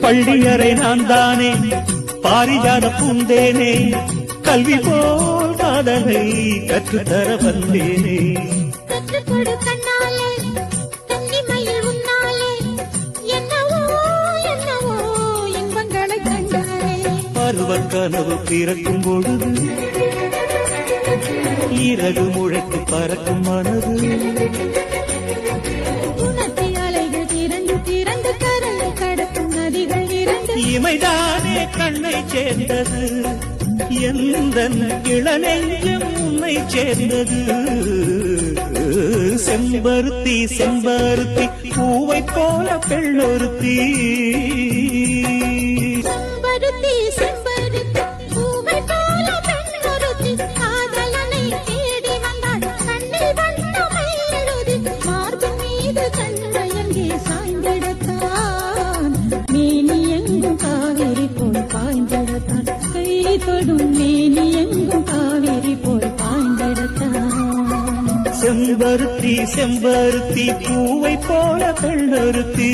பள்ளியறை நான் தானே பாரிஜாத பூந்தேனே கல்வி போல் காதலை கற்றுத்தர வந்தேனே கற்றுக்கொடு கண்ணாலே கன்னிமையில் உன்னாலே என்னவோ என்னவோ இன்பங்களை கண்டாலே பருவ கனவு பிறக்கும் பொழுது இறகு முழைத்து பறக்கும் மனது உணர்த்தி அலைகள் திரண்டு திரண்டு கரையை கடக்கும் நதிகள் இரண்டு இமைதானே கண்ணை சேர்ந்தது எந்த இளநெஞ்சம் உன்னை சேர்ந்தது செம்பருத்தி செம்பருத்தி பூவை போல பெண்ணொருத்தி செம்பருத்தி செம்பருத்தி பூவை போல பெண்ணொருத்தி காதலனை தேடி வந்தாள் கண்ணில் வண்ணமை எழுதி மார்பின் மீது கண்மயங்கி சாய்ந்திடத்தான் மேனி எங்கும் காவிரி போல் பாய்ந்திடத்தான் கை தொடும் மேனி எங்கும் காவிரி போல் பாய்ந்திடத்தான் செம்பருத்தி செம்பருத்தி பூவை போல பெண்ணொருத்தி